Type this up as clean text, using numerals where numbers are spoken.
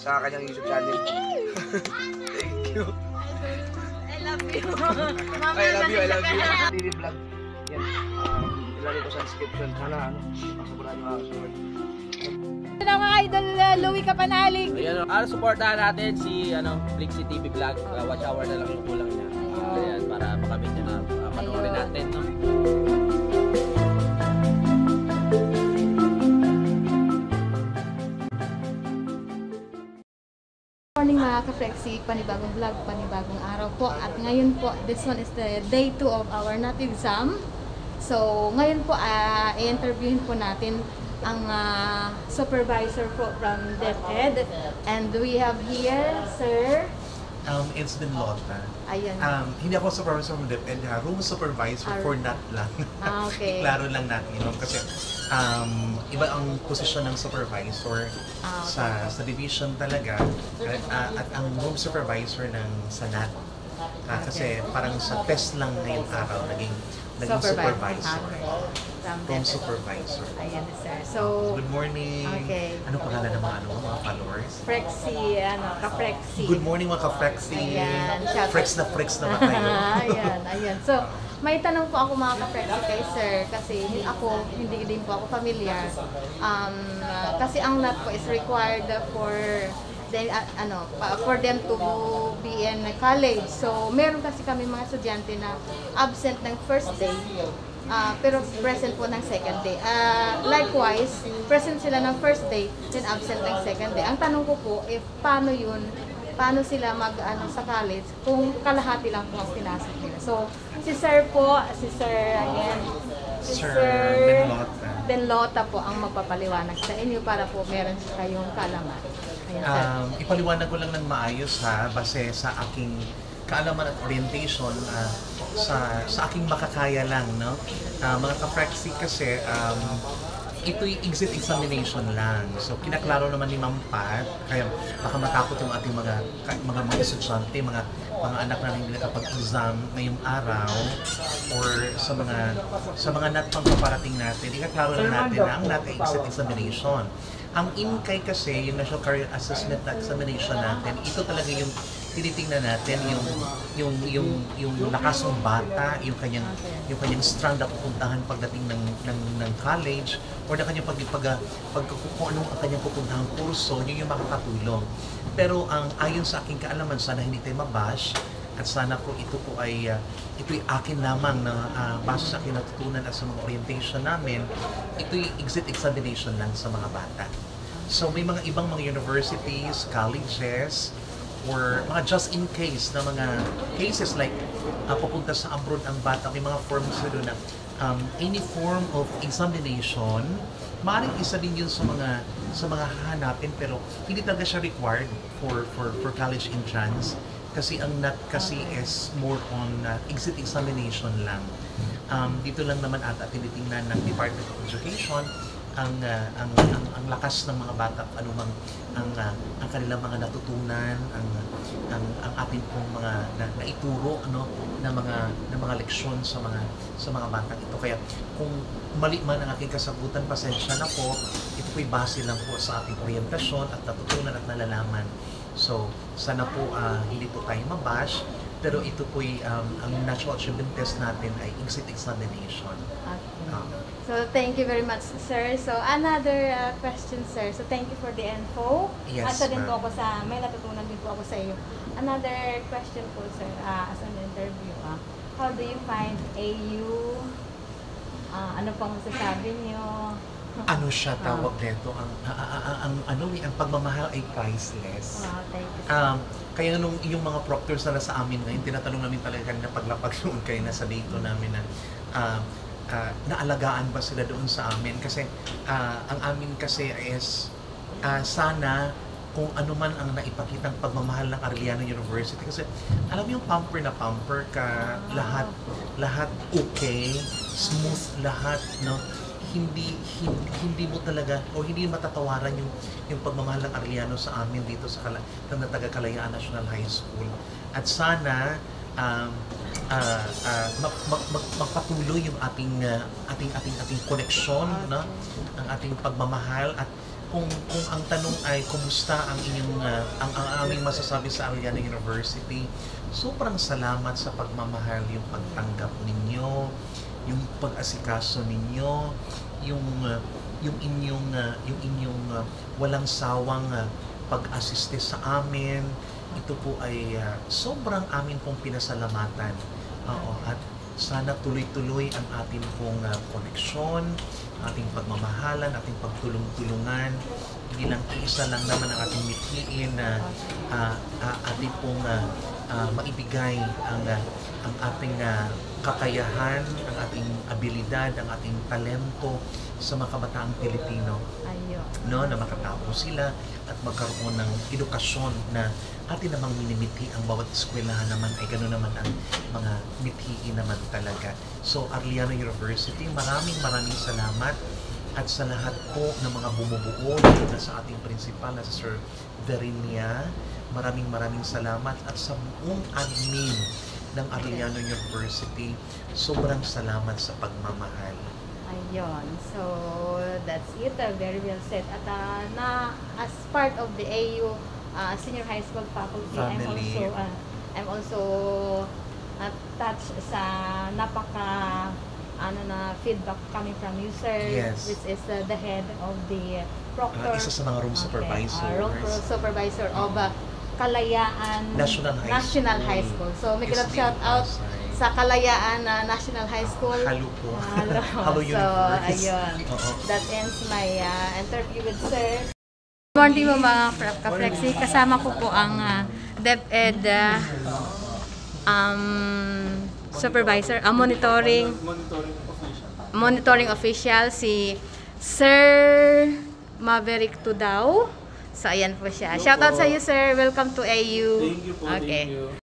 sa kanyang YouTube channel. Thank you. I love you. I love you. Daily vlog. Yan. Ilalagay ko sa description. Sana masuburan nyo makasunod. Hello mga idol, Louie Kapanalig. Ayan, supportahan natin si Flixie TV Vlog. Watch hour na lang yung kulang niya. Ayan, para makamit niya na panoorin natin, no? Morning mga ka-Flexie, panibagong vlog, panibagong araw po. At ngayon po, this one is the day 2 of our NAT exam. So, ngayon po, i-interviewin po natin ang supervisor po from DepEd. And we have here, sir. It's been Lota. Ayan. Hindi ako supervisor from DepEd, room supervisor for NAT lang. Okay. Klaro lang natin, kasi iba ang posisyon ng supervisor sa division talaga at ang room supervisor sa NAT. Kasi parang sa test lang ngayong araw naging supervisor. Room supervisor. Ayan, sir. So, good morning. Okay. Ano pangalan ng mga followers? Flexie, ka-Flexie. Good morning mga ka-Flexie. Ayan. Frex na ba tayo? Ayan. So, may tanong po ako mga ka-Flexie kay sir kasi hindi din po ako familiar. Kasi ang NAT po is required for them to be in college. So, meron kasi kami mga estudyante na absent ng first day, pero present po ng second day. Likewise, present sila ng first day, then absent ng second day. Ang tanong ko po, paano sila sa college kung kalahati lang po ang pinasok nila. So, si Sir Benlota po ang magpapaliwanag sa inyo para po meron kayong kaalaman. Ipaliwanag ko lang ng maayos base sa aking kaalaman at orientation sa aking makakaya lang, no? Mga ka-Flexie kasi ito'y exit examination lang. So kinaklaro naman ni Ma'am Pat, kaya baka matakot yung ating mga estudyante, mga anak na hindi nakapag-exam ngayong araw or sa mga NAT pang paparating natin. Ikaklaro lang natin na ang NAT ay exit examination. Ang INCAI kasi, yung National Career Assessment Examination natin, ito talaga yung tinitingnan natin yung lakas ng bata, yung kanyang strand na pupuntahan pagdating ng college or na kanyang kung anong ang kanyang pupuntahang kurso, yun yung makakatulong. Pero ayon sa aking kaalaman, sana hindi tayo mabash at sana po ito'y akin lamang na base sa aking natutunan at sa mga orientation namin, ito'y exit examination lang sa mga bata. So may mga ibang mga universities, colleges, or mga just in case na mga cases like pupunta sa abroad ang bata, may mga forms na doon na any form of examination, maaaring isa din yun sa mga hahanapin pero hindi talaga siya required for college entrance kasi ang NAT kasi is more on exit examination lang. Dito lang naman ata tinitingnan ng Department of Education ang lakas ng mga bata, anumang ang kanilang mga natutunan, ang ating pong mga naituro na mga leksyon sa mga bata ito. Kaya kung mali man ang aking kasagutan, pasensya na po. Ito po'y base lang po sa ating orientasyon at natutunan at nalalaman. So sana po hindi po tayo mabash, pero ito po'y ang National Achievement Test natin ay exit examination. So, thank you very much, sir. So, another question, sir. So, thank you for the info. Yes, din po ako may natutunan din po ako sa iyo. Another question po, sir, as an interview. How do you find AU? Ano pang masasabi niyo? Ano siya tawag nito? Ang pagmamahal ay priceless. Wow, thank you. Kaya yung mga proctors na nasa amin ngayon, tinatanong namin talaga kanina paglapag noon kayo nasa dito namin na naalagaan ba sila doon sa amin kasi ang amin kasi is sana kung ano man ang naipakitang pagmamahal ng Arellano University kasi alam mo yung pamper na pamper ka, lahat okay, smooth lahat, no? Hindi mo talaga o hindi matatawaran yung pagmamahal ng Arellano sa amin dito sa Taga-Kalayaan National High School. At sana magpatuloy yung ating koneksyon, no? Ang ating pagmamahal at kung ang tanong ay kumusta ang inyong ang aming masasabi sa Arellano University, sobrang salamat sa pagmamahal, yung pagtanggap ninyo, yung pag-asikaso ninyo, yung inyong walang sawang pag-asiste sa amin. Ito po ay sobrang amin pong pinasalamatan. Oo, at sana tuloy-tuloy ang ating pong koneksyon, ating pagmamahalan, ating pagtulong-tulungan. Hindi lang isa lang naman ang ating mithiin na ating pong maibigay ang ating kakayahan, ang ating abilidad, ang ating talento sa mga kabataang Pilipino, Ayun. no, na makatapos sila at magkaroon ng edukasyon na atin namang minimithi. Ang bawat eskwelahan naman ay gano'n naman ang mga mithiin naman talaga. So Arellano University, maraming salamat, at sa lahat po ng mga bumubuo dito na sa ating principal na si Sir Verinia, maraming salamat, at sa buong admin ng Arellano University, sobrang salamat sa pagmamahal. Ayun. So, that's it. Very well said. At as part of the AU Senior High School Faculty, Family. I'm also attached sa feedback coming from you, sir. Yes. Which is the head of the proctor. Isa sa mga room supervisors. Room supervisor of Kalayaan National High School. So, may SB shout out Pasay. sa Kalayaan National High School. Halo po. Hello. Halo So, Universe. ayun. Oo. That ends my interview with sir. Good morning po mga ka-Flexi. Kasama ko po ang DepEd supervisor, monitoring official, si Sir Maverick Tudao. So, ayan po siya. Shout out sa iyo, sir. Welcome to AU. Thank you po, Okay. thank you.